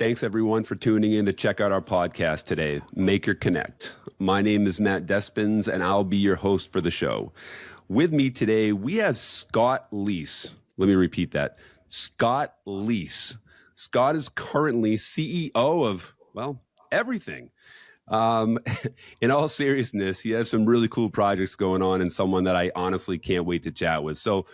Thanks everyone for tuning in to check out our podcast today, Maker Connect. My name is Matt Despins and I'll be your host for the show. With me today, we have Scott Leese. Let me repeat that. Scott Leese. Scott is currently CEO of, well, everything. In all seriousness, he has some really cool projects going on and someone that I honestly can't wait to chat with. So,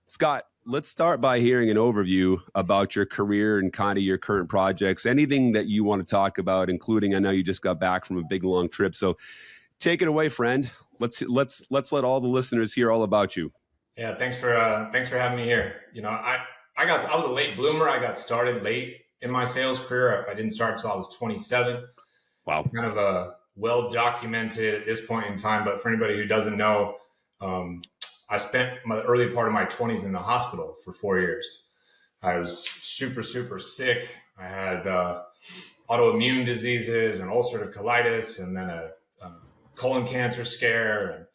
Scott, let's start by hearing an overview about your career and kind of your current projects. Anything that you want to talk about, including I know you just got back from a big long trip. So, take it away, friend. Let's let all the listeners hear all about you. Yeah, thanks for having me here. You know, I was a late bloomer. I got started late in my sales career. I didn't start until I was 27. Wow. Kind of a well documented at this point in time, but for anybody who doesn't know, I spent the early part of my 20s in the hospital for 4 years. I was super, super sick. I had autoimmune diseases and ulcerative colitis, and then a colon cancer scare. And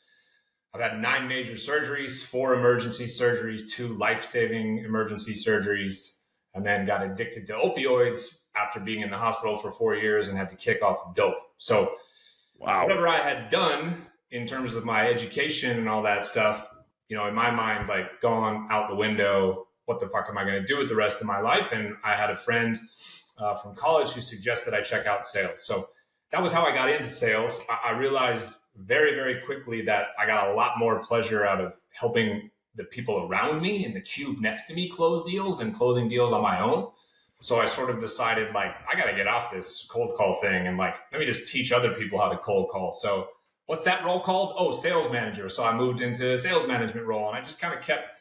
I've had 9 major surgeries, 4 emergency surgeries, 2 life-saving emergency surgeries, and then got addicted to opioids after being in the hospital for 4 years and had to kick off dope. So Whatever I had done in terms of my education and all that stuff, you know, in my mind, like gone out the window. What the fuck am I going to do with the rest of my life? And I had a friend from college who suggested I check out sales. So that was how I got into sales. I realized very, very quickly that I got a lot more pleasure out of helping the people around me in the cube next to me close deals than closing deals on my own. So I sort of decided, like, I got to get off this cold call thing and, like, let me just teach other people how to cold call. So what's that role called? Oh, sales manager. So I moved into a sales management role, and I just kind of kept,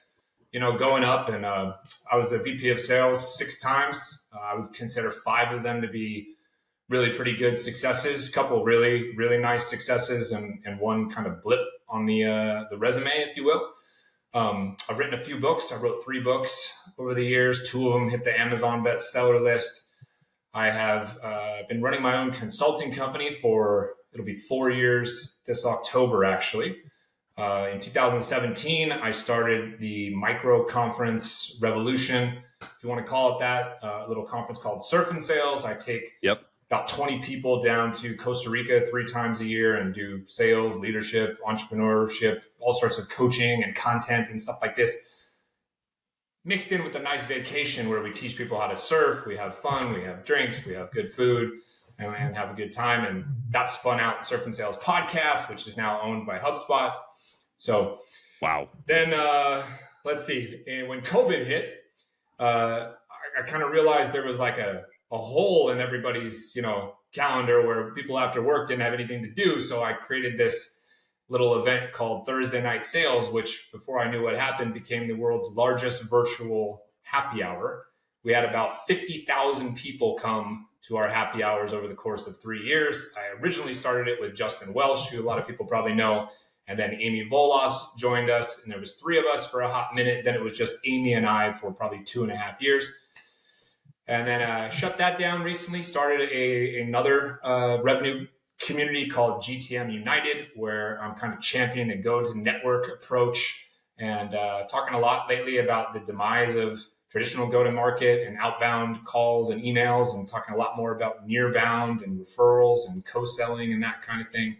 you know, going up. And I was a VP of sales 6 times. I would consider 5 of them to be really pretty good successes, a couple really, really nice successes, and one kind of blip on the resume, if you will. I've written a few books. I wrote 3 books over the years. 2 of them hit the Amazon bestseller list. I have been running my own consulting company it'll be 4 years this October, actually. In 2017, I started the micro conference revolution, if you want to call it that, a little conference called Surf and Sales. I take about 20 people down to Costa Rica 3 times a year and do sales, leadership, entrepreneurship, all sorts of coaching and content and stuff like this, mixed in with a nice vacation where we teach people how to surf. We have fun, we have drinks, we have good food, and have a good time. And that spun out Surf and Sales podcast, which is now owned by HubSpot. So, wow. Then let's see. When COVID hit, I kind of realized there was like a hole in everybody's, you know, calendar where people after work didn't have anything to do. So I created this little event called Thursday Night Sales, which before I knew what happened became the world's largest virtual happy hour. We had about 50,000 people come to our happy hours over the course of 3 years. I originally started it with Justin Welsh, who a lot of people probably know. And then Amy Volos joined us, and there was 3 of us for a hot minute. Then it was just Amy and I for probably 2.5 years. And then shut that down recently, started another revenue community called GTM United, where I'm kind of championing a go-to-network approach and talking a lot lately about the demise of traditional go-to-market and outbound calls and emails, and talking a lot more about nearbound and referrals and co-selling and that kind of thing.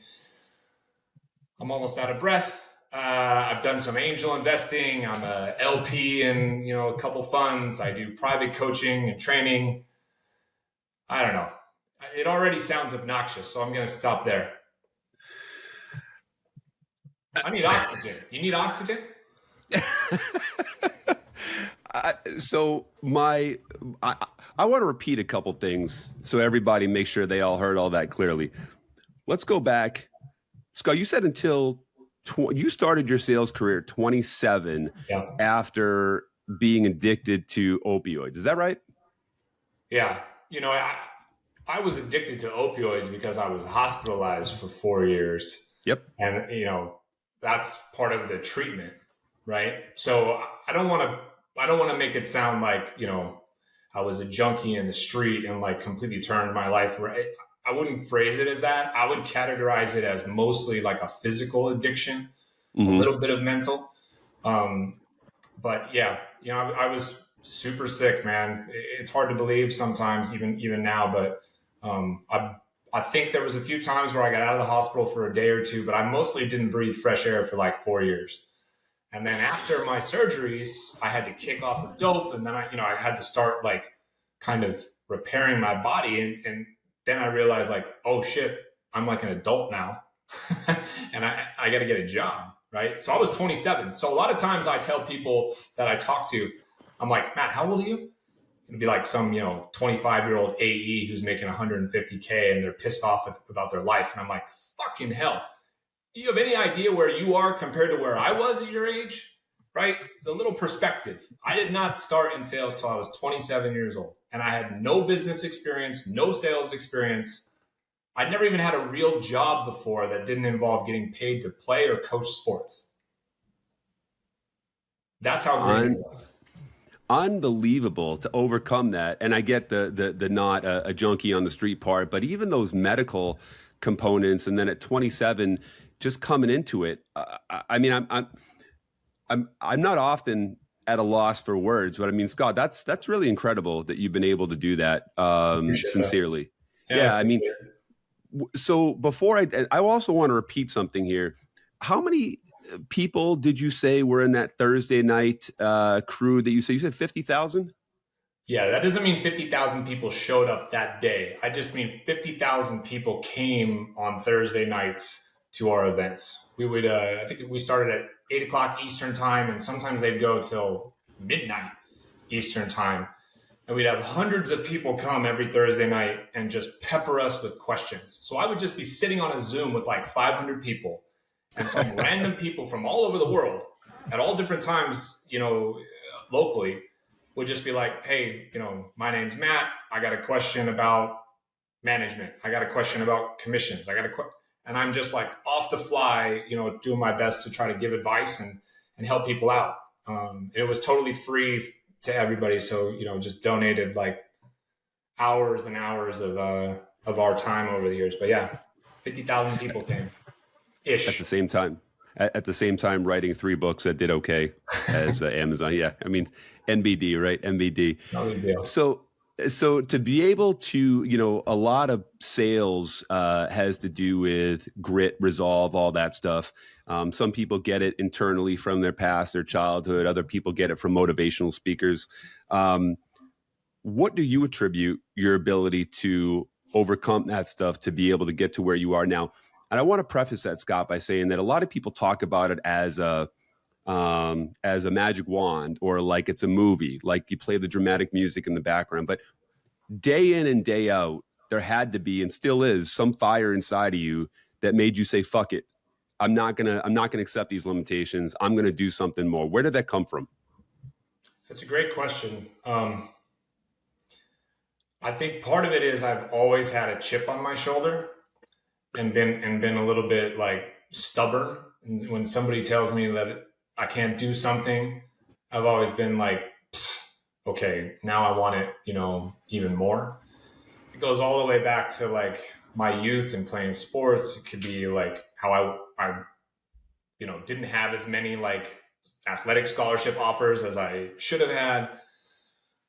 I'm almost out of breath. I've done some angel investing. I'm a LP in, you know, a couple funds. I do private coaching and training. I don't know. It already sounds obnoxious, so I'm going to stop there. I need oxygen. You need oxygen? So I want to repeat a couple things so everybody make sure they all heard all that clearly. Let's go back. Scott, you said until you started your sales career at 27 after being addicted to opioids. Is that right? Yeah. You know, I was addicted to opioids because I was hospitalized for 4 years. Yep. And, you know, that's part of the treatment, right? So I don't want to make it sound like, you know, I was a junkie in the street and like completely turned my life around. I wouldn't phrase it as that. I would categorize it as mostly like a physical addiction, a little bit of mental. But yeah, you know, I was super sick, man. It's hard to believe sometimes, even now. But I think there was a few times where I got out of the hospital for a day or two, but I mostly didn't breathe fresh air for like 4 years. And then after my surgeries, I had to kick off the dope, and then I had to start like kind of repairing my body, and then I realized like, oh shit, I'm like an adult now, and I got to get a job, right? So I was 27. So a lot of times I tell people that I talk to, I'm like, Matt, how old are you? It'd be like some 25-year-old AE who's making 150K and they're pissed off about their life, and I'm like, fucking hell. You have any idea where you are compared to where I was at your age, right? The little perspective. I did not start in sales till I was 27 years old, and I had no business experience, no sales experience. I'd never even had a real job before that didn't involve getting paid to play or coach sports. That's how great it was. Unbelievable to overcome that. And I get the not a junkie on the street part, but even those medical components, and then at 27, just coming into it. I mean, I'm not often at a loss for words, but I mean, Scott, that's really incredible that you've been able to do that. Appreciate that. Sincerely, Yeah, yeah. I mean, so before I also want to repeat something here. How many people did you say were in that Thursday night crew that you said? You said 50,000? yeah, that doesn't mean 50,000 people showed up that day. I just mean 50,000 people came on Thursday nights to our events. We would, I think we started at 8 o'clock Eastern time, and sometimes they'd go till midnight Eastern time. And we'd have hundreds of people come every Thursday night and just pepper us with questions. So I would just be sitting on a Zoom with like 500 people and some random people from all over the world at all different times, locally, would just be like, hey, my name's Matt. I got a question about management. I got a question about commissions. And I'm just like off the fly, doing my best to try to give advice and help people out. It was totally free to everybody. So, just donated like hours and hours of our time over the years. But yeah, 50,000 people came ish. At the same time, writing 3 books that did okay as Amazon. Yeah. I mean, NBD, right? NBD. No big deal. So to be able to, a lot of sales has to do with grit, resolve, all that stuff. Some people get it internally from their past, their childhood. Other people get it from motivational speakers. What do you attribute your ability to overcome that stuff to be able to get to where you are now? And I want to preface that, Scott, by saying that a lot of people talk about it as a magic wand, or like it's a movie, like you play the dramatic music in the background. But day in and day out, there had to be, and still is, some fire inside of you that made you say, fuck it. I'm not gonna accept these limitations. I'm gonna do something more. Where did that come from? That's a great question. I think part of it is I've always had a chip on my shoulder and been a little bit like stubborn. And when somebody tells me that I can't do something, I've always been like, okay, now I want it, even more. It goes all the way back to like my youth and playing sports. It could be like how I didn't have as many like athletic scholarship offers as I should have had.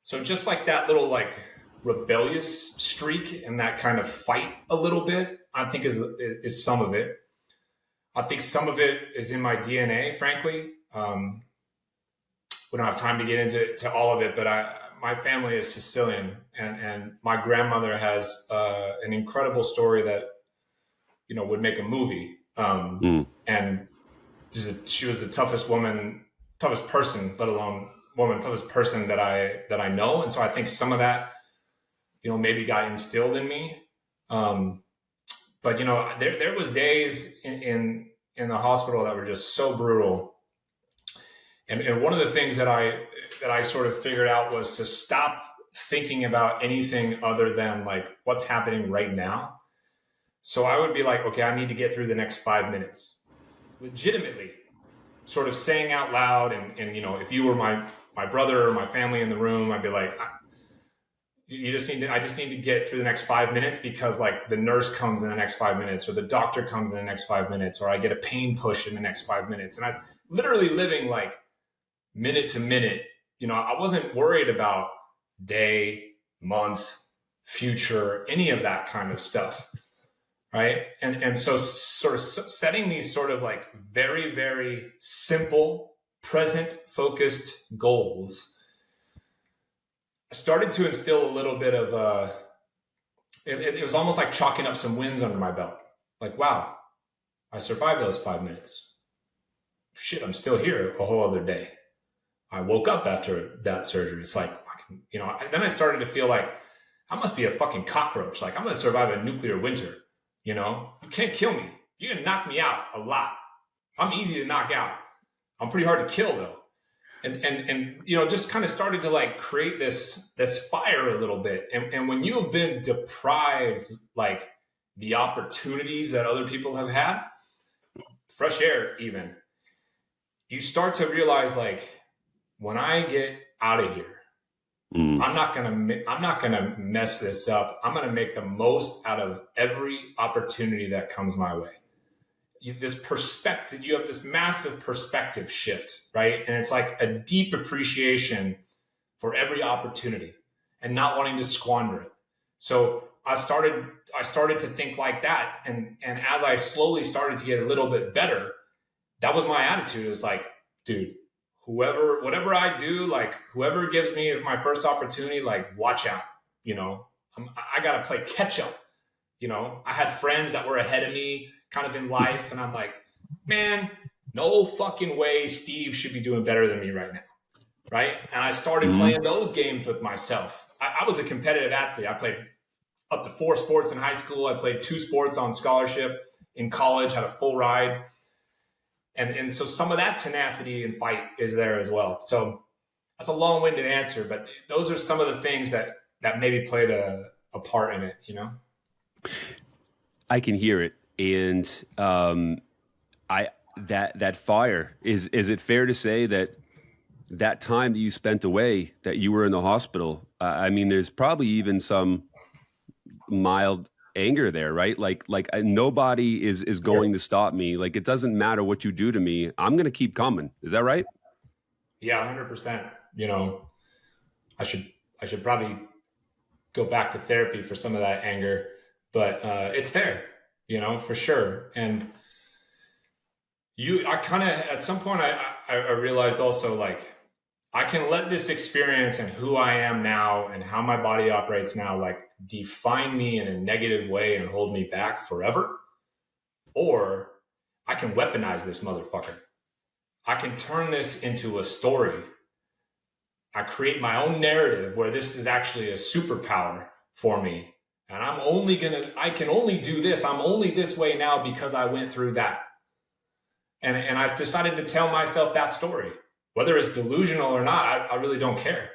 So just like that little like rebellious streak and that kind of fight a little bit, I think is some of it. I think some of it is in my DNA, frankly. We don't have time to get into all of it, but my family is Sicilian, and my grandmother has an incredible story that would make a movie. And she was the toughest person, let alone toughest person that I know, and so I think some of that maybe got instilled in me. But there was days in the hospital that were just so brutal. And one of the things that I sort of figured out was to stop thinking about anything other than like what's happening right now. So I would be like, okay, I need to get through the next 5 minutes, legitimately, sort of saying out loud. And if you were my brother or my family in the room, I'd be like, I just need to get through the next 5 minutes, because like the nurse comes in the next 5 minutes, or the doctor comes in the next 5 minutes, or I get a pain push in the next 5 minutes. And I was literally living like minute to minute I wasn't worried about day, month, future, any of that kind of stuff. Right. And so sort of setting these sort of like very, very simple, present focused goals started to instill a little bit of it was almost like chalking up some wins under my belt. Like, wow, I survived those 5 minutes. Shit, I'm still here a whole other day. I woke up after that surgery. It's like, then I started to feel like I must be a fucking cockroach. Like, I'm going to survive a nuclear winter. You can't kill me. You can knock me out a lot. I'm easy to knock out. I'm pretty hard to kill though. And just kind of started to like create this fire a little bit. And when you have been deprived like the opportunities that other people have had, fresh air even, you start to realize like, when I get out of here, I'm not gonna mess this up. I'm gonna make the most out of every opportunity that comes my way. You have this massive perspective shift, right? And it's like a deep appreciation for every opportunity and not wanting to squander it. So I started to think like that, and as I slowly started to get a little bit better, that was my attitude. It was like, dude, whatever I do, like whoever gives me my first opportunity, like watch out, I got to play catch up. I had friends that were ahead of me kind of in life. And I'm like, man, no fucking way Steve should be doing better than me right now. Right. And I started playing those games with myself. I was a competitive athlete. I played up to 4 sports in high school. I played 2 sports on scholarship in college, had a full ride. And so some of that tenacity and fight is there as well. So that's a long-winded answer, but those are some of the things that maybe played a part in it, I can hear it. And that fire, is it fair to say that time that you spent away, that you were in the hospital, I mean, there's probably even some mild anger there, right? Like nobody is going to stop me. Like, it doesn't matter what you do to me. I'm going to keep coming. Is that right? Yeah, 100%. I should probably go back to therapy for some of that anger, but it's there, for sure. And I kind of, at some point I realized also, like, I can let this experience and who I am now and how my body operates now, like, define me in a negative way and hold me back forever. Or I can weaponize this motherfucker. I can turn this into a story. I create my own narrative where this is actually a superpower for me. And I can only do this. I'm only this way now because I went through that. And I decided to tell myself that story. Whether it's delusional or not, I really don't care.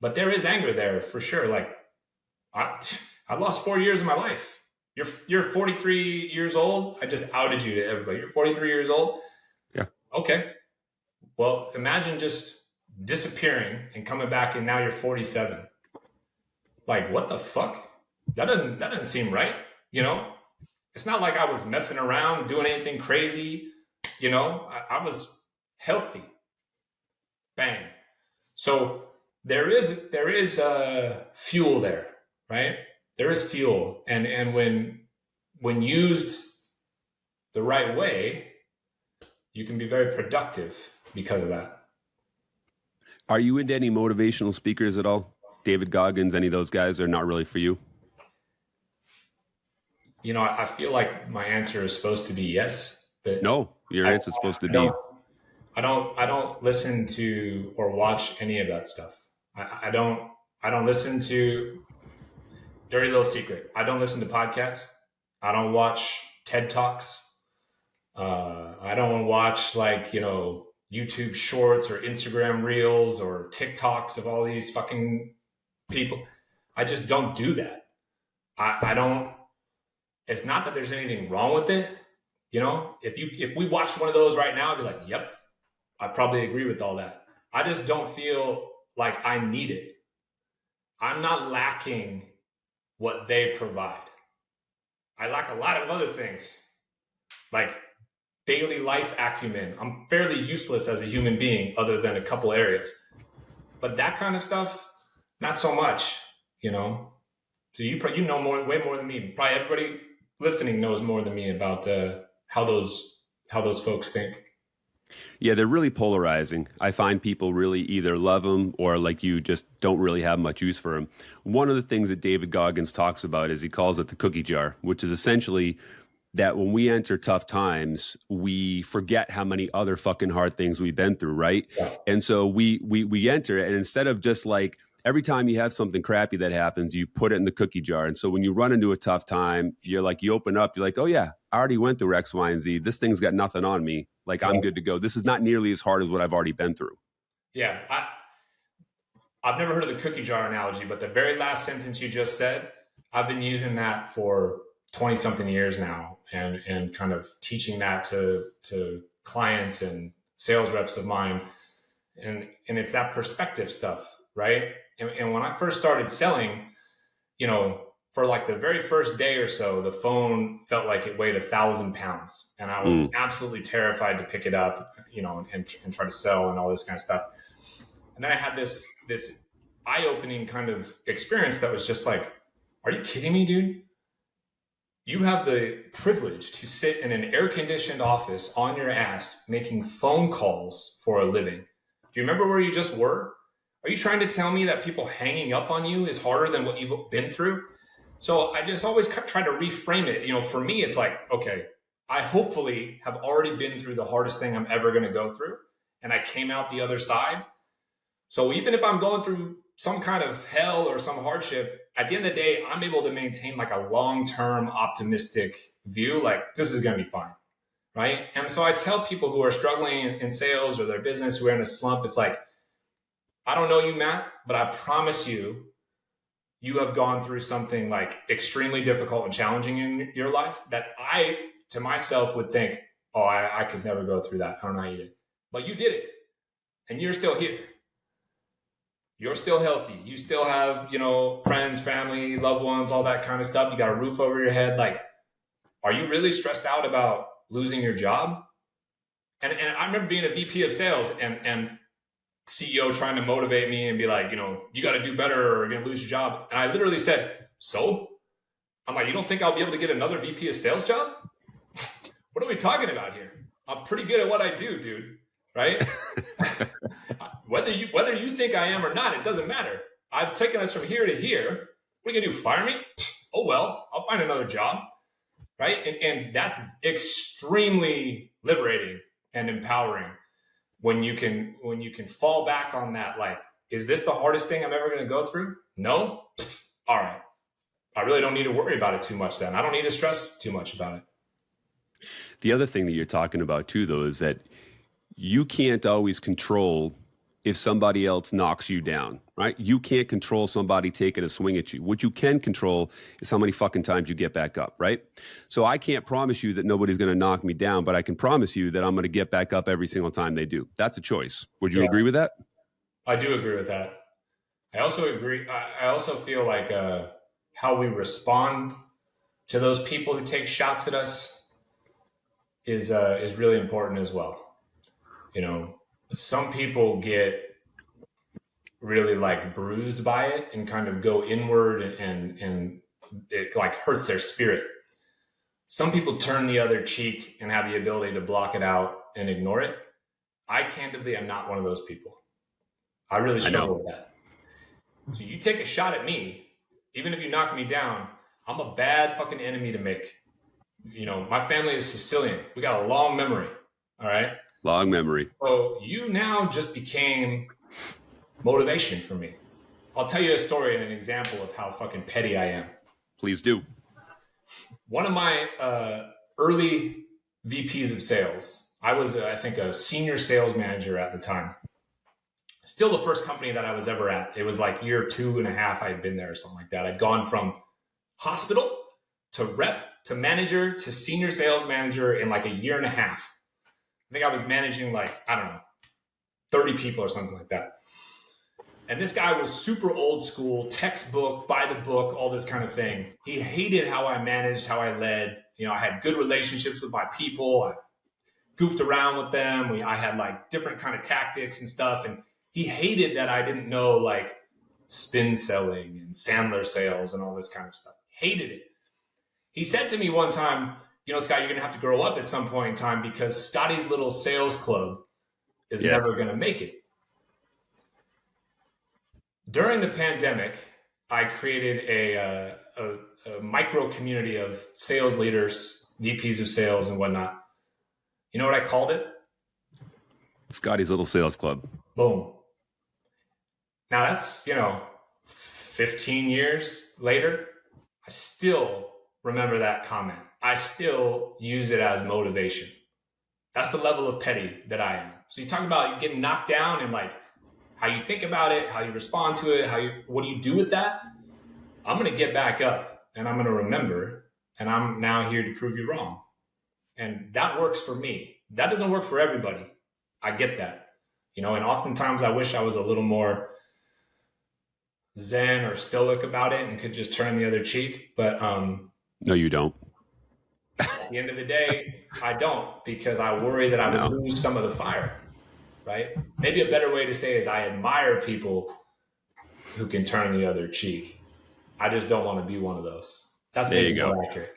But there is anger there for sure. Like, I lost 4 years of my life. You're 43 years old. I just outed you to everybody. You're 43 years old. Yeah. Okay. Well, imagine just disappearing and coming back, and now you're 47. Like, what the fuck? That doesn't seem right. It's not like I was messing around, doing anything crazy. I was healthy. Bang. So there is fuel there, right? There is fuel, and when used the right way, you can be very productive because of that. Are you into any motivational speakers at all? David Goggins, any of those guys are not really for you? I feel like my answer is supposed to be yes, but No, your answer is supposed to be. I don't listen to or watch any of that stuff. I don't listen to Dirty Little Secret. I don't listen to podcasts. I don't watch TED Talks. I don't watch YouTube shorts or Instagram reels or TikToks of all these fucking people. I just don't do that. I don't. It's not that there's anything wrong with it. If we watched one of those right now, I'd be like, yep, I probably agree with all that. I just don't feel like I need it. I'm not lacking what they provide. I lack a lot of other things, like daily life acumen. I'm fairly useless as a human being other than a couple areas. But that kind of stuff, not so much, you know. So you know way more than me. Probably everybody listening knows more than me about how those folks think. Yeah, they're really polarizing. I find people really either love them or, like you, just don't really have much use for them. One of the things that David Goggins talks about is he calls it the cookie jar, which is essentially that when we enter tough times, we forget how many other fucking hard things we've been through, right? Yeah. And so we enter, and instead of just like every time you have something crappy that happens, you put it in the cookie jar. And so when you run into a tough time, you're like, you open up, you're like, oh yeah, I already went through X, Y, and Z. This thing's got nothing on me. Like, I'm good to go. This is not nearly as hard as what I've already been through. Yeah, I've never heard of the cookie jar analogy, but the very last sentence you just said, I've been using that for 20 something years now, and kind of teaching that to clients and sales reps of mine. And it's that perspective stuff, right? And when I first started selling, you know, for like the very first day or so, the phone felt like it weighed 1,000 pounds, and I was absolutely terrified to pick it up, you know, and try to sell and all this kind of stuff. And then I had this eye-opening kind of experience that was just like, are you kidding me, dude? You have the privilege to sit in an air-conditioned office on your ass making phone calls for a living. Do you remember where you just were? Are you trying to tell me that people hanging up on you is harder than what you've been through? So I just always try to reframe it. You know, for me, it's like, okay, I hopefully have already been through the hardest thing I'm ever going to go through, and I came out the other side. So even if I'm going through some kind of hell or some hardship, at the end of the day, I'm able to maintain like a long-term optimistic view. Like, this is going to be fine, right? And so I tell people who are struggling in sales or their business, who are in a slump, it's like, I don't know you, Matt, but I promise you, you have gone through something like extremely difficult and challenging in your life that I, to myself, would think, oh, I could never go through that. I don't know how you did. But you did it, and you're still here. You're still healthy. You still have, you know, friends, family, loved ones, all that kind of stuff. You got a roof over your head. Like, are you really stressed out about losing your job? And I remember being a VP of sales and CEO trying to motivate me and be like, you know, you got to do better or you're going to lose your job. And I literally said, so? I'm like, you don't think I'll be able to get another VP of sales job? What are we talking about here? I'm pretty good at what I do, dude. Right? Whether you think I am or not, it doesn't matter. I've taken us from here to here. What are you going to do? Fire me? Oh, well, I'll find another job. Right? And that's extremely liberating and empowering. When you can fall back on that, like, is this the hardest thing I'm ever going to go through? No? All right. I really don't need to worry about it too much then. I don't need to stress too much about it. The other thing that you're talking about too, though, is that you can't always control if somebody else knocks you down, right? You can't control somebody taking a swing at you. What you can control is how many fucking times you get back up, right? So I can't promise you that nobody's going to knock me down, but I can promise you that I'm going to get back up every single time they do. That's a choice. Would you agree with that? I do agree with that. I also agree. I also feel like how we respond to those people who take shots at us is really important as well. You know, some people get really like bruised by it and kind of go inward and it like hurts their spirit. Some people turn the other cheek and have the ability to block it out and ignore it. I candidly am not one of those people. I really struggle with that. So you take a shot at me, even if you knock me down, I'm a bad fucking enemy to make. You know, my family is Sicilian. We got a long memory. All right. Long memory. So you now just became motivation for me. I'll tell you a story and an example of how fucking petty I am. Please do. One of my early VPs of sales, I was, I think, a senior sales manager at the time. Still the first company that I was ever at. It was like year 2.5 I'd been there or something like that. I'd gone from hospital to rep to manager to senior sales manager in like a 1.5 years. I think I was managing like, I don't know, 30 people or something like that. And this guy was super old school, textbook, by the book, all this kind of thing. He hated how I managed, how I led. You know, I had good relationships with my people. goofed around with them. I had like different kind of tactics and stuff. And he hated that I didn't know like spin selling and Sandler sales and all this kind of stuff. Hated it. He said to me one time, Scott, you're going to have to grow up at some point in time because Scotty's little sales club is never going to make it. During the pandemic, I created a micro community of sales leaders, VPs of sales and whatnot. You know what I called it? Scotty's Little Sales Club. Boom. Now that's, 15 years later, I still remember that comment. I still use it as motivation. That's the level of petty that I am. So you talk about getting knocked down and like how you think about it, how you respond to it, what do you do with that? I'm going to get back up and I'm going to remember, and I'm now here to prove you wrong. And that works for me. That doesn't work for everybody. I get that, and oftentimes I wish I was a little more zen or stoic about it and could just turn the other cheek. But no, you don't. At the end of the day, I don't, because I worry that I would lose some of the fire, right? Maybe a better way to say is I admire people who can turn the other cheek. I just don't want to be one of those. That's maybe more accurate.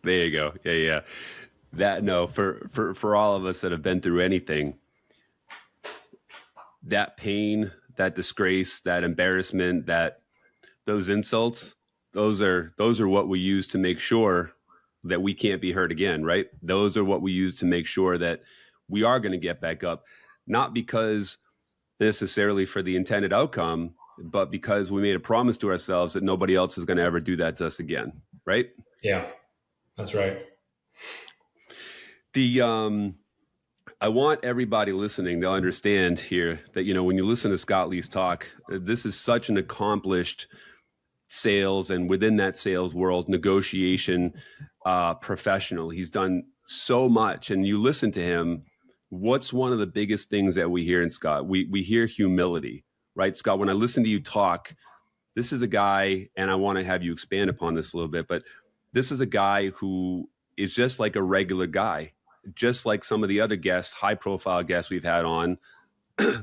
There you go. Yeah. For all of us that have been through anything, that pain, that disgrace, that embarrassment, those insults, those are what we use to make sure that we can't be hurt again, right? Those are what we use to make sure that we are going to get back up, not because necessarily for the intended outcome, but because we made a promise to ourselves that nobody else is going to ever do that to us again, right? Yeah, that's right. I want everybody listening to understand here that, when you listen to Scott Leese talk, this is such an accomplished sales, and within that sales world, negotiation professional. He's done so much, and you listen to him. What's one of the biggest things that we hear in Scott? We hear humility, right? Scott, when I listen to you talk, this is a guy, and I want to have you expand upon this a little bit, but this is a guy who is just like a regular guy, just like some of the other guests, high profile guests we've had on,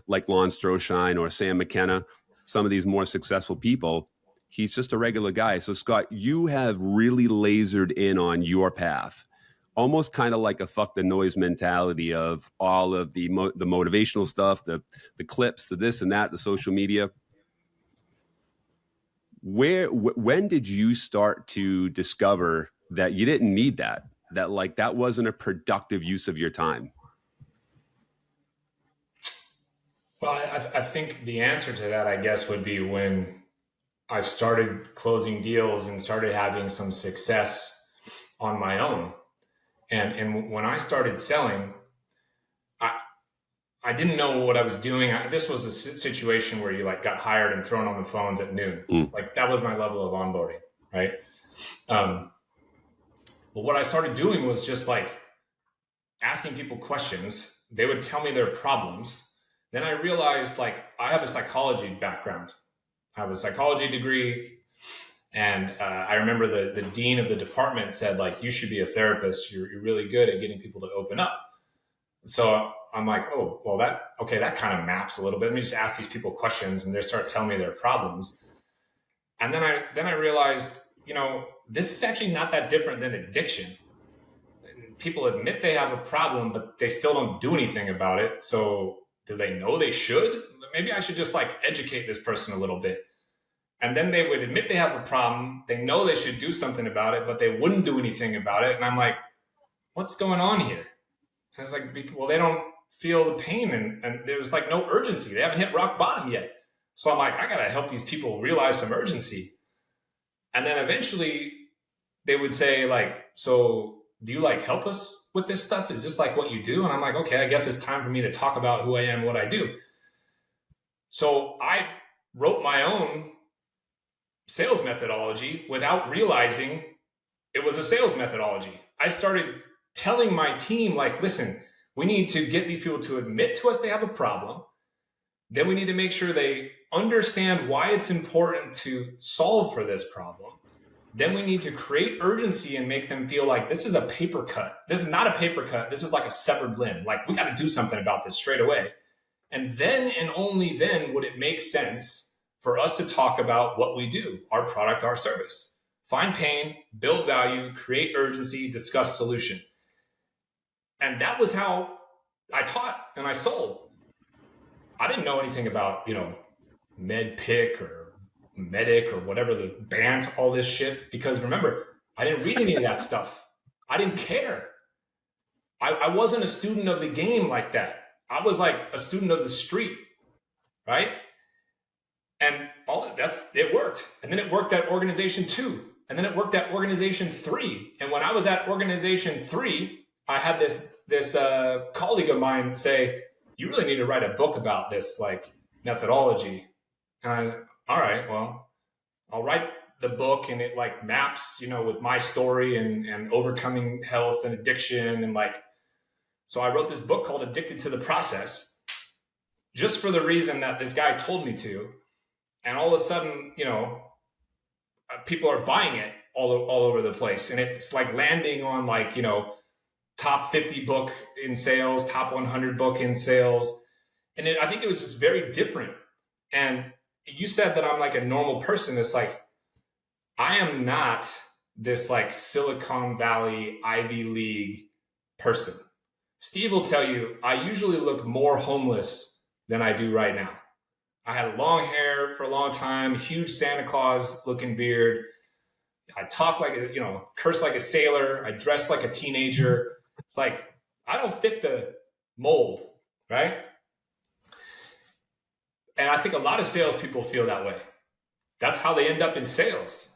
like Lon Stroshine or Sam McKenna, some of these more successful people. He's just a regular guy. So Scott, you have really lasered in on your path, almost kind of like a fuck the noise mentality of all of the motivational stuff, the clips, the this and that, the social media. When did you start to discover that you didn't need that wasn't a productive use of your time? Well, I think the answer to that, I guess, would be when I started closing deals and started having some success on my own. And when I started selling, I didn't know what I was doing. This was a situation where you like got hired and thrown on the phones at noon. Like that was my level of onboarding, right? But what I started doing was just like asking people questions. They would tell me their problems. Then I realized like I have a psychology background. I have a psychology degree. And I remember the dean of the department said, like, you should be a therapist. You're really good at getting people to open up. So I'm like, oh, well, that kind of maps a little bit. Let me just ask these people questions and they start telling me their problems. And then I realized, this is actually not that different than addiction. People admit they have a problem, but they still don't do anything about it. So do they know they should? Maybe I should just like educate this person a little bit. And then they would admit they have a problem. They know they should do something about it, but they wouldn't do anything about it. And I'm like, what's going on here? And it's like, well, they don't feel the pain and there's like no urgency. They haven't hit rock bottom yet. So I'm like, I got to help these people realize some urgency. And then eventually they would say like, so do you like help us with this stuff? Is this like what you do? And I'm like, okay, I guess it's time for me to talk about who I am, what I do. So I wrote my own sales methodology without realizing it was a sales methodology. I started telling my team, like, listen, we need to get these people to admit to us they have a problem. Then we need to make sure they understand why it's important to solve for this problem. then we need to create urgency and make them feel like this is a paper cut. This is not a paper cut. This is like a severed limb. Like, we got to do something about this straight away. And then and only then would it make sense for us to talk about what we do, our product, our service. Find pain, build value, create urgency, discuss solution. And that was how I taught and I sold. I didn't know anything about, med pick or medic or whatever the bands, all this shit, because remember, I didn't read any of that stuff. I didn't care. I wasn't a student of the game like that. I was like a student of the street, right? And it worked. And then it worked at organization 2. And then it worked at organization 3. And when I was at organization 3, I had this colleague of mine say, you really need to write a book about this, like, methodology. And all right, well, I'll write the book, and it like maps, with my story and overcoming health and addiction. And like, so I wrote this book called Addicted to the Process, just for the reason that this guy told me to. And all of a sudden, people are buying it all over the place. And it's like landing on like, top 50 book in sales, top 100 book in sales. And I think it was just very different. And you said that I'm like a normal person. It's like, I am not this like Silicon Valley, Ivy League person. Steve will tell you, I usually look more homeless than I do right now. I had long hair for a long time, huge Santa Claus looking beard. I talk like curse like a sailor. I dress like a teenager. It's like, I don't fit the mold, right? And I think a lot of salespeople feel that way. That's how they end up in sales.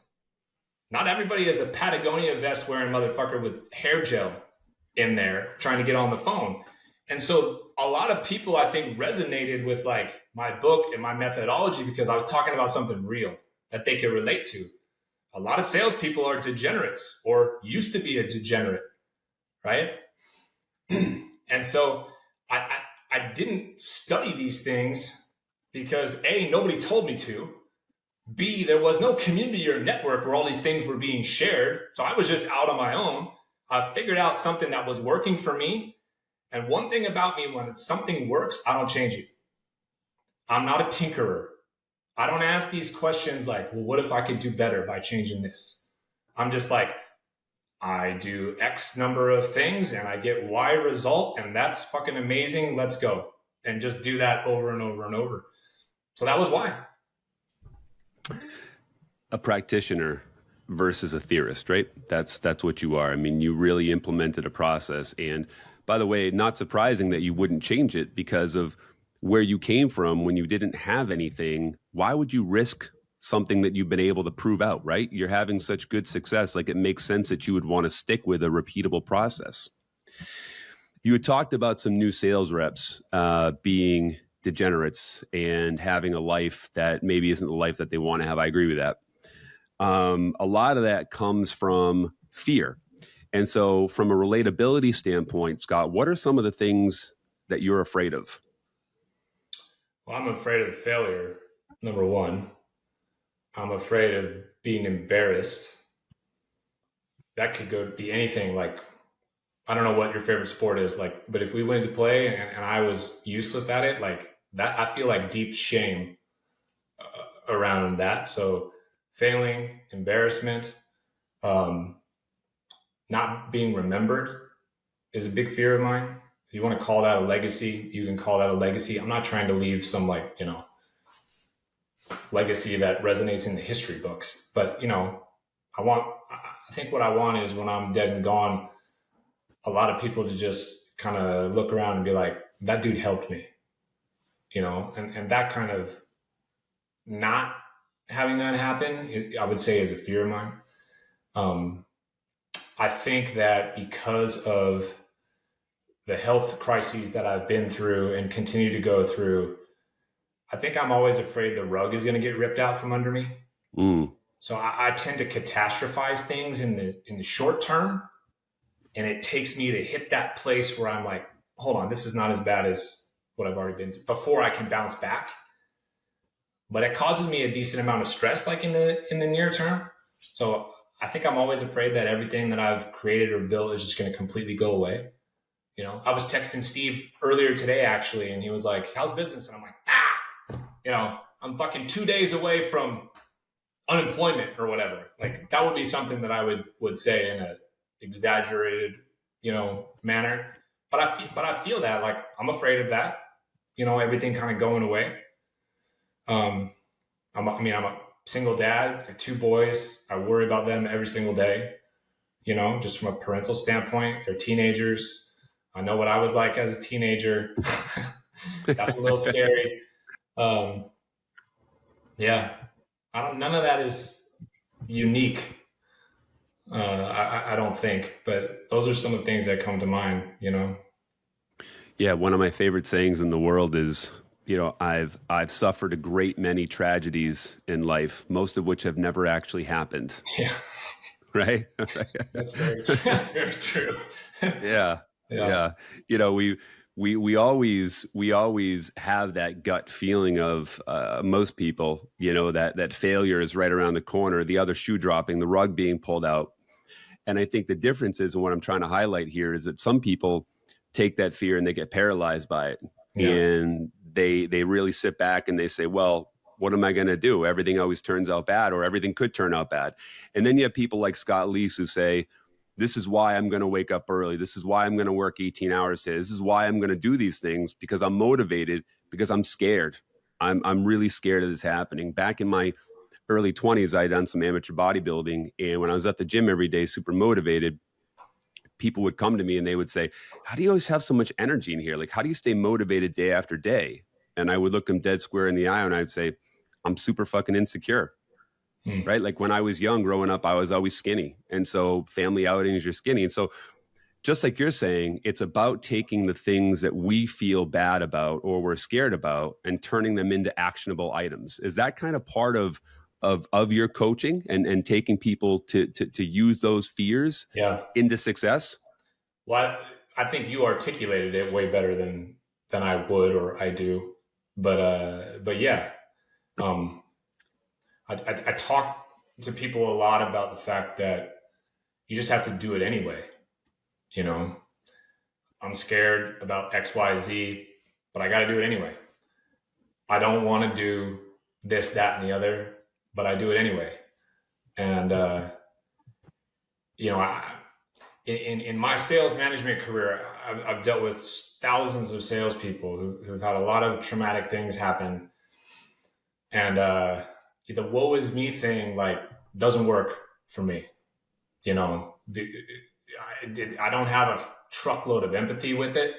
Not everybody is a Patagonia vest wearing motherfucker with hair gel in there trying to get on the phone. And so a lot of people, I think, resonated with like my book and my methodology because I was talking about something real that they could relate to. A lot of salespeople are degenerates or used to be a degenerate, right? And so I didn't study these things because A, nobody told me to. B, there was no community or network where all these things were being shared. So I was just out on my own. I figured out something that was working for me. And one thing about me, when something works, I don't change it. I'm not a tinkerer. I don't ask these questions like, well, what if I could do better by changing this? I'm just like, I do X number of things and I get Y result, and that's fucking amazing. Let's go. And just do that over and over and over. So that was why. A practitioner versus a theorist, right? That's what you are. I mean, you really implemented a process. And by the way, not surprising that you wouldn't change it because of where you came from when you didn't have anything. Why would you risk something that you've been able to prove out, right? You're having such good success. Like, it makes sense that you would want to stick with a repeatable process. You had talked about some new sales reps being degenerates and having a life that maybe isn't the life that they want to have. I agree with that. A lot of that comes from fear. And so from a relatability standpoint, Scott, what are some of the things that you're afraid of? Well, I'm afraid of failure, number one. I'm afraid of being embarrassed. That could go be anything. Like, I don't know what your favorite sport is, like, but if we went to play and I was useless at it, like that, I feel like deep shame around that. So failing, embarrassment, not being remembered is a big fear of mine. If you want to call that a legacy, you can call that a legacy. I'm not trying to leave some legacy that resonates in the history books, but I think what I want is when I'm dead and gone, a lot of people to just kind of look around and be like, that dude helped me, and that kind of not having that happen, I would say is a fear of mine. I think that because of the health crises that I've been through and continue to go through, I think I'm always afraid the rug is going to get ripped out from under me. So I tend to catastrophize things in the short term. And it takes me to hit that place where I'm like, hold on, this is not as bad as what I've already been through, before I can bounce back. But it causes me a decent amount of stress, like in the near term. So I think I'm always afraid that everything that I've created or built is just going to completely go away. You know, I was texting Steve earlier today actually, and he was like, "How's business?" And I'm like, I'm fucking 2 days away from unemployment or whatever. Like that would be something that I would say in a exaggerated, manner. But I feel that like I'm afraid of that. Everything kind of going away. Um, I'm a single dad, I have 2 boys. I worry about them every single day. Just from a parental standpoint, they're teenagers. I know what I was like as a teenager. That's a little scary. Um, yeah, none of that is unique. I don't think, but those are some of the things that come to mind. Yeah, one of my favorite sayings in the world is, I've suffered a great many tragedies in life, most of which have never actually happened. Yeah, Right? that's very true. Yeah. Yeah, Yeah. You know, we always have that gut feeling of most people, that failure is right around the corner, the other shoe dropping, the rug being pulled out. And I think the difference is, and what I'm trying to highlight here is that some people take that fear and they get paralyzed by it. yeah, And they really sit back and they say, well, what am I going to do? Everything always turns out bad, or everything could turn out bad. And then you have people like Scott Leese who say, this is why I'm going to wake up early. This is why I'm going to work 18 hours today. This is why I'm going to do these things, because I'm motivated, because I'm scared. I'm really scared of this happening. Back in my early 20s, I had done some amateur bodybuilding. And when I was at the gym every day, super motivated, people would come to me and they would say, how do you always have so much energy in here? Like, how do you stay motivated day after day? And I would look them dead square in the eye and I'd say, I'm super fucking insecure. Hmm. Right. Like when I was young growing up, I was always skinny. And so family outings, you're skinny. And so just like you're saying, it's about taking the things that we feel bad about or we're scared about and turning them into actionable items. Is that kind of part of your coaching and taking people to use those fears yeah. into success? Well, I think you articulated it way better than I would or I do. But yeah, um, I talk to people a lot about the fact that you just have to do it anyway. You know, I'm scared about X, Y, Z, but I got to do it anyway. I don't want to do this, that, and the other, but I do it anyway. And I, in my sales management career, I've dealt with thousands of salespeople who've had a lot of traumatic things happen, and the "woe is me" thing like doesn't work for me. You know, I don't have a truckload of empathy with it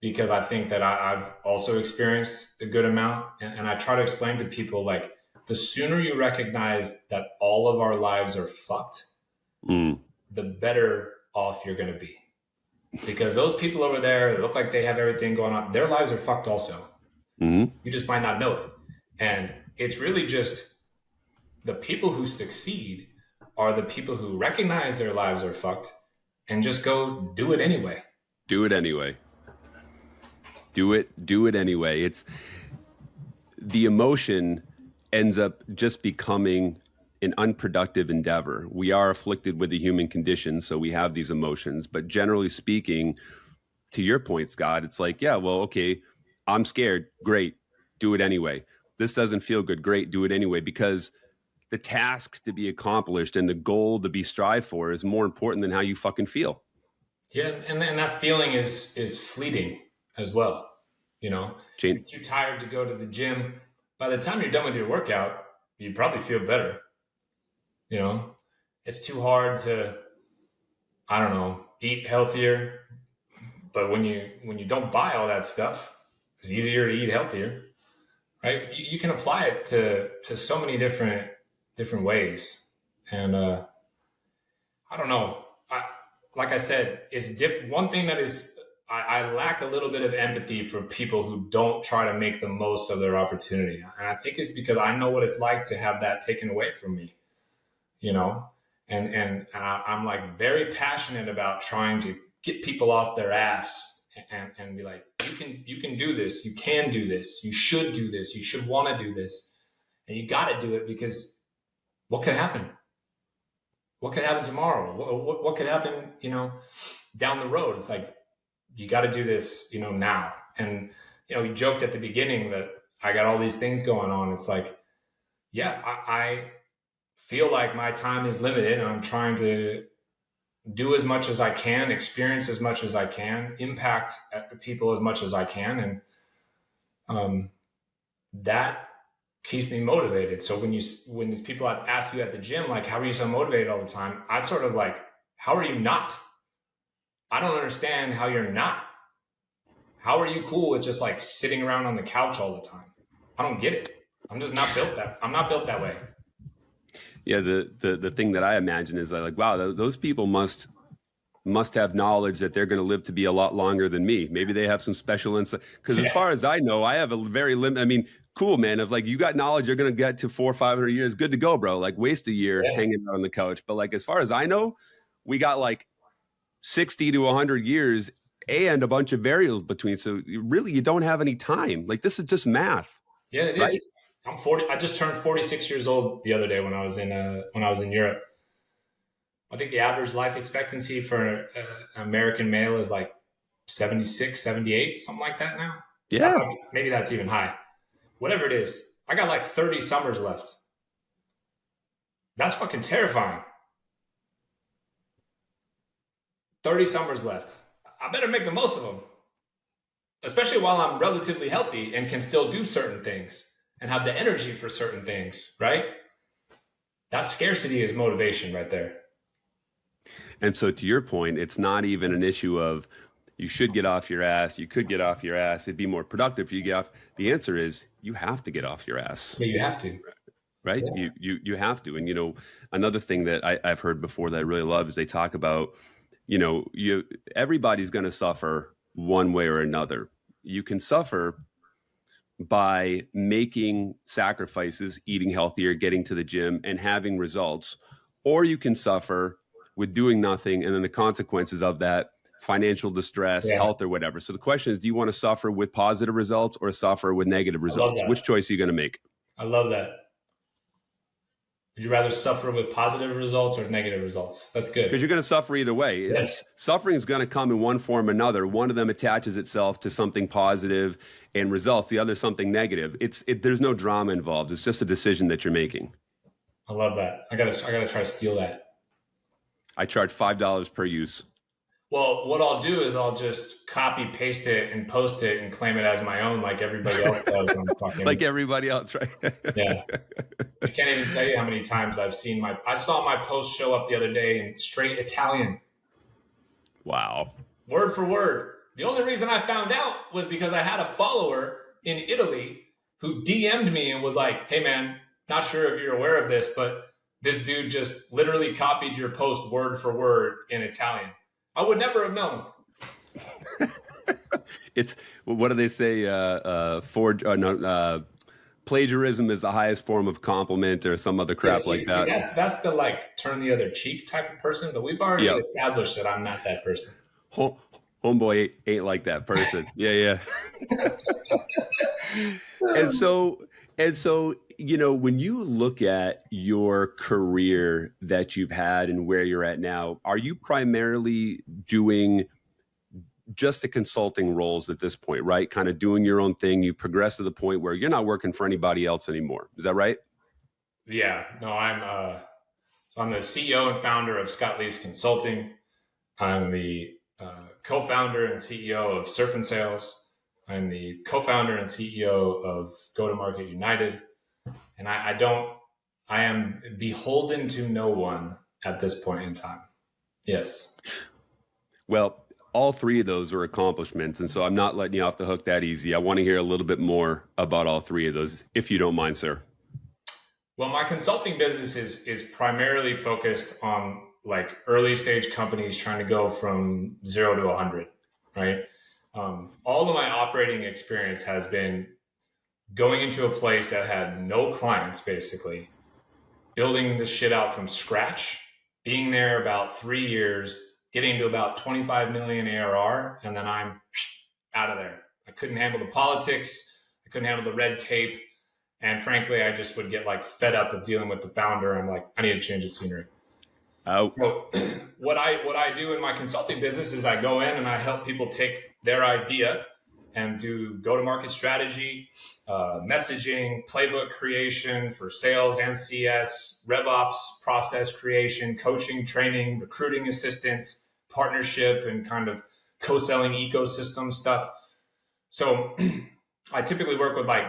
because I think that I've also experienced a good amount, and I try to explain to people like the sooner you recognize that all of our lives are fucked, Mm. the better off you're going to be. Because those people over there look like they have everything going on. Their lives are fucked also. Mm-hmm. You just might not know it. And it's really just the people who succeed are the people who recognize their lives are fucked and just go do it anyway. Do it anyway. Do it anyway. It's the emotion ends up just becoming an unproductive endeavor. We are afflicted with the human condition, so we have these emotions. But generally speaking, to your point, Scott, it's like, yeah, well, okay, I'm scared. Great. Do it anyway. This doesn't feel good. Great. Do it anyway. Because the task to be accomplished and the goal to be strived for is more important than how you fucking feel. Yeah, and that feeling is fleeting as well. You're Jane, too tired to go to the gym. By the time you're done with your workout, you probably feel better. You know, it's too hard to, I don't know, eat healthier. But when you don't buy all that stuff, it's easier to eat healthier, right? You can apply it to so many different ways, and I don't know. Like I said, it's one thing that is I lack a little bit of empathy for people who don't try to make the most of their opportunity, and I think it's because I know what it's like to have that taken away from me, you know, I'm like very passionate about trying to get people off their ass and be like, you can do this, you can do this, you should do this, you should want to do this, and you got to do it because what could happen? what could happen tomorrow? What could happen, down the road? It's like, you got to do this, now. And, you joked at the beginning that I got all these things going on. It's like, yeah, I feel like my time is limited and I'm trying to do as much as I can, experience as much as I can, impact people as much as I can. And that keeps me motivated. So when these people ask you at the gym, like, how are you so motivated all the time? I sort of like, how are you not? I don't understand how you're not. How are you cool with just like sitting around on the couch all the time? I don't get it. I'm just not built that. I'm not built that way. Yeah, the thing that I imagine is like, wow, those people must have knowledge that they're going to live to be a lot longer than me. Maybe they have some special insight. Because as far as I know, I have a very limited. I mean, cool, man. If like you got knowledge, you're going to get to 400 or 500 years. Good to go, bro. Like waste a year Yeah. hanging out on the couch. But like as far as I know, we got like 60 to 100 years and a bunch of variables between. So you don't have any time. Like this is just math. Yeah, it right? is. I'm 40. I just turned 46 years old the other day when I was in Europe. I think the average life expectancy for an American male is like 76, 78, something like that now. Yeah. Maybe that's even high. Whatever it is, I got like 30 summers left. That's fucking terrifying. 30 summers left. I better make the most of them, especially while I'm relatively healthy and can still do certain things and have the energy for certain things, right? That scarcity is motivation right there. And so to your point, it's not even an issue of you should get off your ass. You could get off your ass. It'd be more productive if you get off. The answer is you have to get off your ass. Yeah, you have to. Right? Yeah. You have to. And, another thing that I've heard before that I really love is they talk about, everybody's going to suffer one way or another. You can suffer by making sacrifices, eating healthier, getting to the gym and having results, or you can suffer with doing nothing and then the consequences of that, financial distress, health, or whatever. So the question is, do you want to suffer with positive results or suffer with negative results? Which choice are you going to make? I love that. Would you rather suffer with positive results or negative results? That's good. Because you're going to suffer either way. Yes. Suffering is going to come in one form or another. One of them attaches itself to something positive and results. The other something negative. There's no drama involved. It's just a decision that you're making. I love that. I gotta try to steal that. I charge $5 per use. Well, what I'll do is I'll just copy, paste it, and post it and claim it as my own, like everybody else does. Like everybody else, right? Yeah. I can't even tell you how many times I saw my post show up the other day in straight Italian. Wow. Word for word. The only reason I found out was because I had a follower in Italy who DM'd me and was like, hey man, not sure if you're aware of this, but this dude just literally copied your post word for word in Italian. I would never have known. It's, what do they say? Plagiarism is the highest form of compliment or some other crap like that. That's the like turn the other cheek type of person, but we've already established that I'm not that person. Homeboy ain't like that person. Yeah. And so, when you look at your career that you've had and where you're at now, are you primarily doing just the consulting roles at this point, right? Kind of doing your own thing. You progress to the point where you're not working for anybody else anymore. Is that right? Yeah, no, I'm the CEO and founder of Scott Leese Consulting. I'm the co-founder and CEO of Surf and Sales. I'm the co-founder and CEO of Go-to-Market United. And I am beholden to no one at this point in time. Yes. Well, all three of those are accomplishments. And so I'm not letting you off the hook that easy. I want to hear a little bit more about all three of those, if you don't mind, sir. Well, my consulting business is primarily focused on like early stage companies trying to go from 0 to 100, right? All of my operating experience has been going into a place that had no clients, basically, building the shit out from scratch, being there about 3 years, getting to about 25 million ARR, and then I'm out of there. I couldn't handle the politics. I couldn't handle the red tape. And frankly, I just would get like fed up of dealing with the founder. I'm like, I need to change the scenery. Out. So what I do in my consulting business is I go in and I help people take their idea and do go-to-market strategy, messaging, playbook creation for sales and CS, RevOps process creation, coaching, training, recruiting assistance, partnership, and kind of co-selling ecosystem stuff. So I typically work with like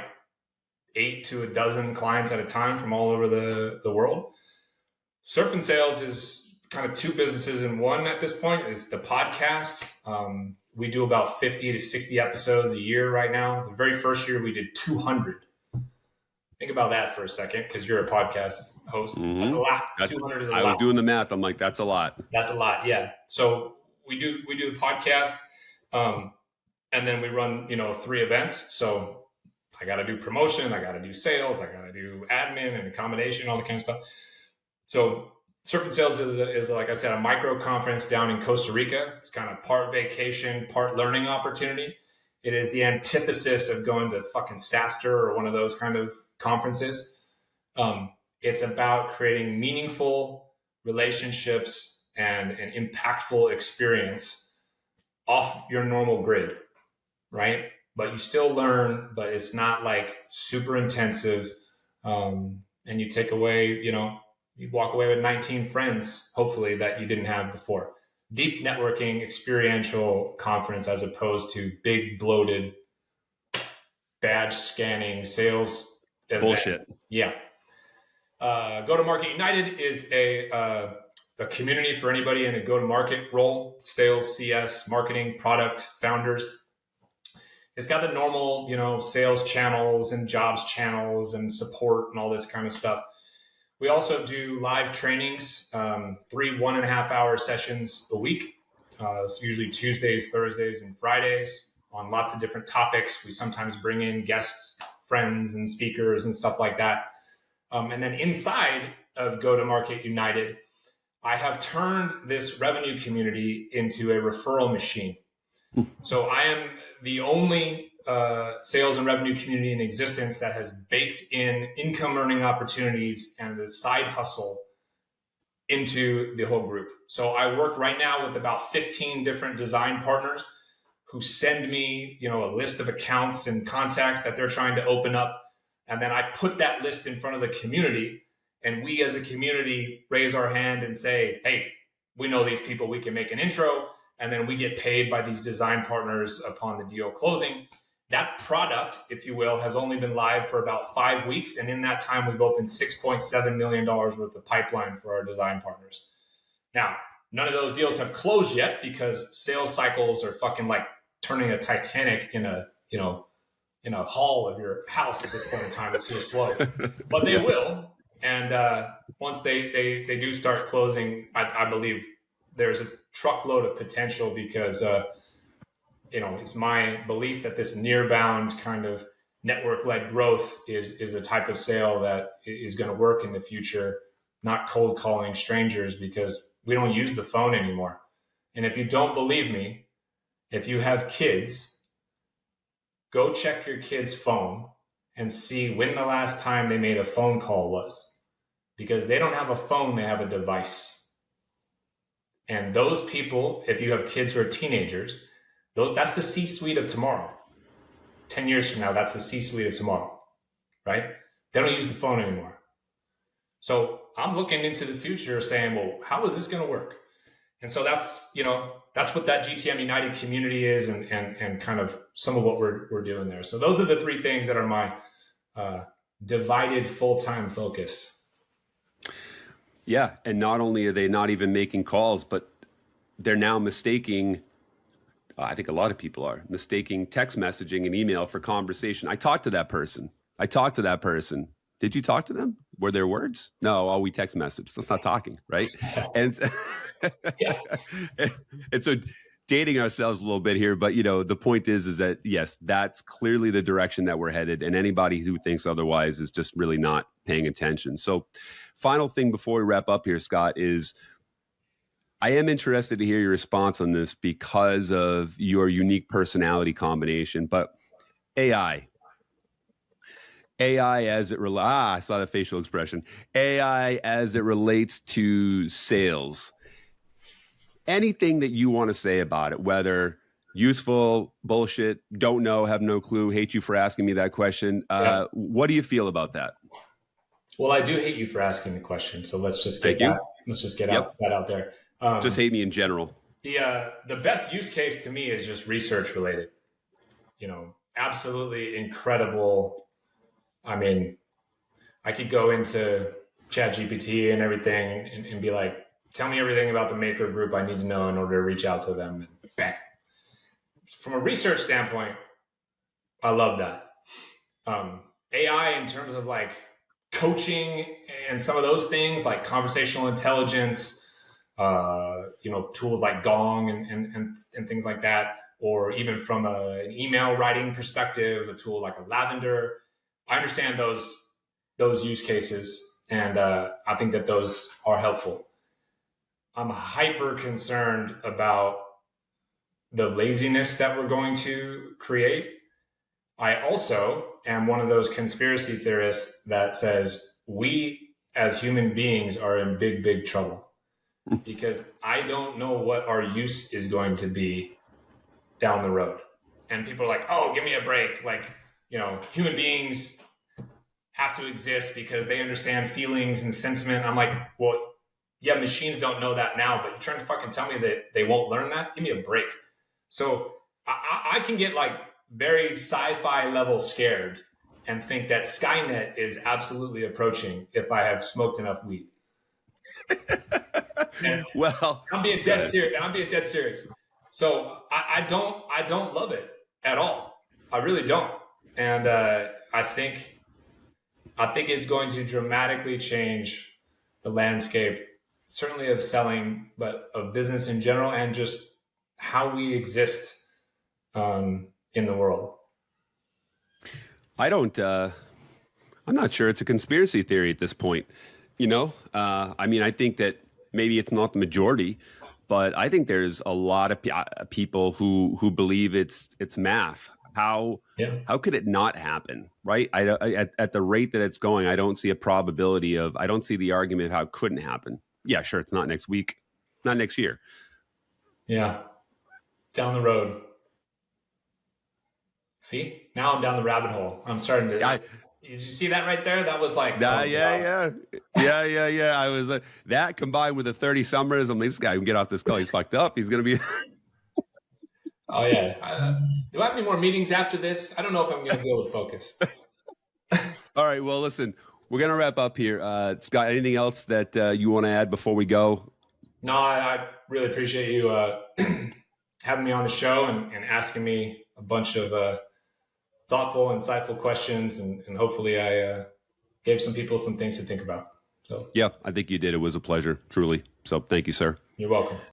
8 to a dozen clients at a time from all over the world. Surf and Sales is kind of two businesses in one at this point. It's the podcast. We do about 50 to 60 episodes a year right now. The very first year we did 200. Think about that for a second, because you're a podcast host. Mm-hmm. That's a lot. 200 is a lot. I was doing the math. I'm like, that's a lot. That's a lot. Yeah. So we do a podcast, and then we run 3 events. So I got to do promotion, I got to do sales, I got to do admin and accommodation, all that kind of stuff. So Surf and Sales is, like I said, a micro conference down in Costa Rica. It's kind of part vacation, part learning opportunity. It is the antithesis of going to fucking SaaStr or one of those kind of conferences. It's about creating meaningful relationships and an impactful experience off your normal grid, right? But you still learn, but it's not like super intensive. And you take away, you walk away with 19 friends, hopefully, that you didn't have before. Deep networking, experiential conference, as opposed to big, bloated, badge scanning sales event. Bullshit. Yeah. Go-to-Market United is a community for anybody in a go-to-market role: sales, CS, marketing, product, founders. It's got the normal, sales channels and jobs channels and support and all this kind of stuff. We also do live trainings, 3 1.5-hour sessions a week. It's usually Tuesdays, Thursdays, and Fridays on lots of different topics. We sometimes bring in guests, friends, and speakers and stuff like that. And then inside of Go-to-Market United, I have turned this revenue community into a referral machine. So I am the only sales and revenue community in existence that has baked in income earning opportunities and the side hustle into the whole group. So I work right now with about 15 different design partners who send me, a list of accounts and contacts that they're trying to open up. And then I put that list in front of the community, and we as a community raise our hand and say, hey, we know these people, we can make an intro. And then we get paid by these design partners upon the deal closing. That product, if you will, has only been live for about 5 weeks. And in that time, we've opened $6.7 million worth of pipeline for our design partners. Now, none of those deals have closed yet because sales cycles are fucking like turning a Titanic in a hall of your house at this point in time. It's so slow, but they will. And once they do start closing, I believe there's a truckload of potential, because it's my belief that this near-bound kind of network-led growth is the type of sale that is going to work in the future, not cold calling strangers, because we don't use the phone anymore. And if you don't believe me, if you have kids, go check your kid's phone and see when the last time they made a phone call was, because they don't have a phone, they have a device. And those people, if you have kids who are teenagers, that's the C-suite of tomorrow. 10 years from now, that's the C-suite of tomorrow, right? They don't use the phone anymore. So I'm looking into the future saying, well, how is this going to work? And so that's what that GTM United community is, and kind of some of what we're doing there. So those are the 3 things that are my divided full-time focus. Yeah. And not only are they not even making calls, but they're now mistaking, I think a lot of people are mistaking text messaging and email for conversation. I talked to that person. Did you talk to them? Were there words? No, we text message. That's not talking, right? And, and so dating ourselves a little bit here, but the point is that yes, that's clearly the direction that we're headed. And anybody who thinks otherwise is just really not paying attention. So final thing before we wrap up here, Scott, is I am interested to hear your response on this because of your unique personality combination, but AI. AI as it I saw that facial expression. AI as it relates to sales. Anything that you want to say about it, whether useful, bullshit, don't know, have no clue, hate you for asking me that question. Yeah. What do you feel about that? Well, I do hate you for asking the question, so let's just get Thank you. Yep. that out there. Just hate me in general. The best use case to me is just research related. Absolutely incredible. I mean, I could go into ChatGPT and everything and be like, tell me everything about the maker group I need to know in order to reach out to them. And bang. From a research standpoint, I love that. AI in terms of like coaching and some of those things like conversational intelligence, tools like Gong and things like that, or even from an email writing perspective, a tool like a Lavender. I understand those use cases, and I think that those are helpful. I'm hyper concerned about the laziness that we're going to create. I also am one of those conspiracy theorists that says we as human beings are in big, big trouble because I don't know what our use is going to be down the road. And people are like, oh, give me a break. Like, human beings have to exist because they understand feelings and sentiment. I'm like, well, yeah, machines don't know that now, but you're trying to fucking tell me that they won't learn that? Give me a break. So I can get like very sci-fi level scared and think that Skynet is absolutely approaching if I have smoked enough weed. Well, I'm being dead serious. So I don't love it at all. I really don't. And I think it's going to dramatically change the landscape, certainly of selling, but of business in general, and just how we exist in the world. I'm not sure it's a conspiracy theory at this point. I mean, I think that maybe it's not the majority, but I think there's a lot of people who believe it's math. How could it not happen, right? At the rate that it's going, I don't see a probability of. I don't see the argument of how it couldn't happen. Yeah, sure, it's not next week, not next year. Yeah, down the road. See, now I'm down the rabbit hole. I'm starting to. Did you see that right there? That was like, yeah. I was that combined with the 30 summers. I'm like, this guy can get off this call. He's fucked up. He's gonna be. Oh yeah. Do I have any more meetings after this? I don't know if I'm gonna be able to focus. All right. Well, listen, we're gonna wrap up here. Scott, anything else that you want to add before we go? No, I really appreciate you having me on the show and asking me a bunch of thoughtful, insightful questions, and hopefully I gave some people some things to think about. So yeah, I think you did. It was a pleasure, truly. So thank you, sir. You're welcome.